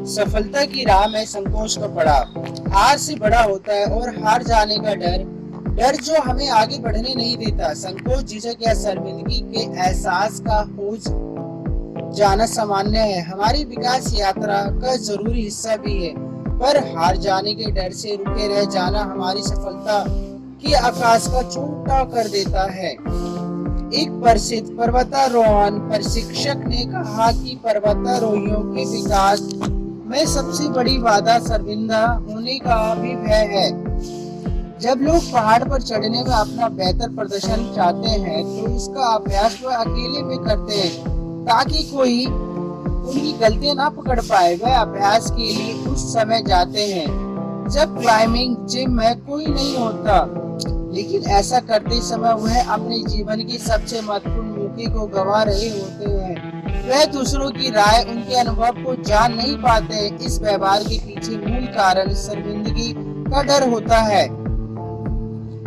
सफलता की राह में संकोच का पड़ाव हार से बड़ा होता है और हार जाने का डर डर जो हमें आगे बढ़ने नहीं देता। संकोच, झिझक या शर्मिंदगी के एहसास का हो जाना सामान्य है, हमारी विकास यात्रा का जरूरी हिस्सा भी है। पर हार जाने के डर से रुके रह जाना हमारी सफलता की आकाश का छोटा कर देता है। एक प्रसिद्ध पर्वतारोहण प्रशिक्षक ने कहा कि पर्वतारोहियों के विकास में सबसे बड़ी बाधा शर्मिंदा होने का भी भय है। जब लोग पहाड़ पर चढ़ने में अपना बेहतर प्रदर्शन चाहते हैं तो इसका अभ्यास वह अकेले में करते हैं ताकि कोई उनकी गलतियां ना पकड़ पाए। वह अभ्यास के लिए उस समय जाते हैं जब क्लाइंबिंग जिम में कोई नहीं होता, लेकिन ऐसा करते समय वह अपने जीवन की सबसे महत्वपूर्ण मौके को गंवा रहे होते हैं। वह दूसरों की राय, उनके अनुभव को जान नहीं पाते। इस व्यवहार के पीछे मूल कारण शर्मिंदगी का डर होता है।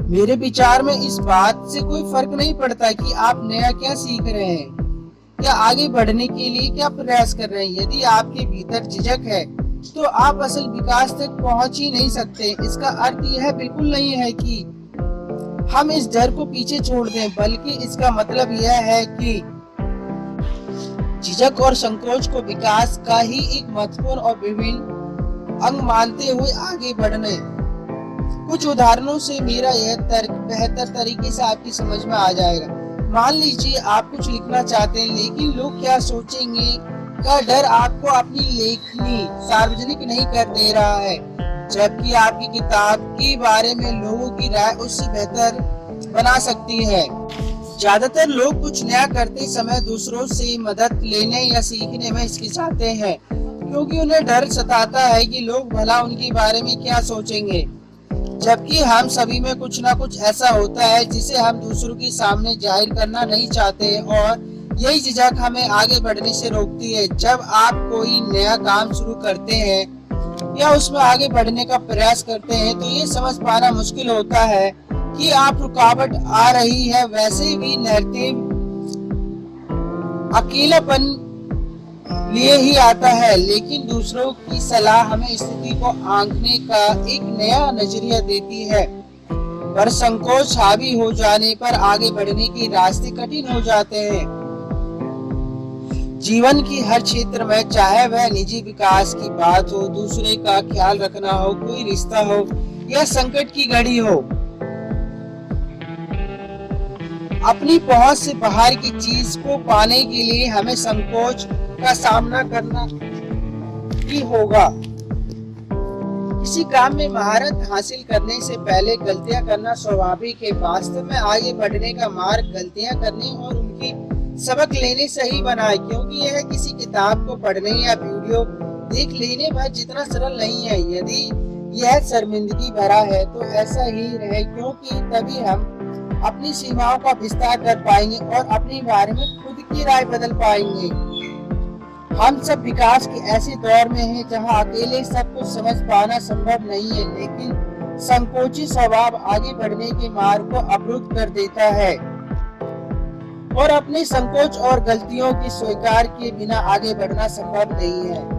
मेरे विचार में इस बात से कोई फर्क नहीं पड़ता कि आप नया क्या सीख रहे हैं या आगे बढ़ने के लिए क्या प्रयास कर रहे हैं। यदि आपके भीतर झिझक है तो आप असल विकास तक पहुंच ही नहीं सकते। इसका अर्थ यह बिल्कुल नहीं है कि हम इस डर को पीछे छोड़ दें, बल्कि इसका मतलब यह है कि झिझक और संकोच को विकास का ही एक महत्वपूर्ण और विभिन्न अंग मानते हुए आगे बढ़ने। कुछ उदाहरणों से मेरा यह तर्क बेहतर तरीके से आपकी समझ में आ जाएगा। मान लीजिए आप कुछ लिखना चाहते हैं, लेकिन लोग क्या सोचेंगे का डर आपको अपनी लेखनी सार्वजनिक नहीं कर दे रहा है, जबकि आपकी किताब के बारे में लोगों की राय उससे बेहतर बना सकती है। ज्यादातर लोग कुछ नया करते समय दूसरों से मदद लेने या सीखने में हिचकिचाते हैं, क्योंकि उन्हें डर सताता है कि लोग भला उनके बारे में क्या सोचेंगे। जबकि हम सभी में कुछ ना कुछ ऐसा होता है जिसे हम दूसरों के सामने जाहिर करना नहीं चाहते, और यही झिझक हमें आगे बढ़ने से रोकती है। जब आप कोई नया काम शुरू करते हैं या उसमें आगे बढ़ने का प्रयास करते हैं तो ये समझ पाना मुश्किल होता है कि आप रुकावट आ रही है। वैसे भी नैतिक अकेलापन लिए ही आता है, लेकिन दूसरों की सलाह हमें स्थिति को आंकने का एक नया नजरिया देती है। पर संकोच हावी हो जाने पर आगे बढ़ने के रास्ते कठिन हो जाते हैं। जीवन की हर क्षेत्र में, चाहे वह निजी विकास की बात हो, दूसरे का ख्याल रखना हो, कोई रिश्ता हो या संकट की घड़ी हो, अपनी पहुंच से बाहर की चीज को पाने के लिए हमें संकोच का सामना करना ही होगा। किसी काम में महारत हासिल करने से पहले गलतियां करना स्वाभाविक है। वास्तव में आगे बढ़ने का मार्ग गलतियां करने और उनकी सबक लेने से ही बना है, क्योंकि यह किसी किताब को पढ़ने या वीडियो देख लेने पर जितना सरल नहीं है। यदि यह शर्मिंदगी भरा है तो ऐसा ही रहे, क्योंकि तभी हम अपनी सीमाओं का विस्तार कर पाएंगे और अपने बारे में खुद की राय बदल पाएंगे। हम सब विकास के ऐसे दौर में हैं जहां अकेले सब कुछ समझ पाना संभव नहीं है, लेकिन संकोची स्वभाव आगे बढ़ने के मार्ग को अवरुद्ध कर देता है और अपने संकोच और गलतियों की स्वीकार किए बिना आगे बढ़ना संभव नहीं है।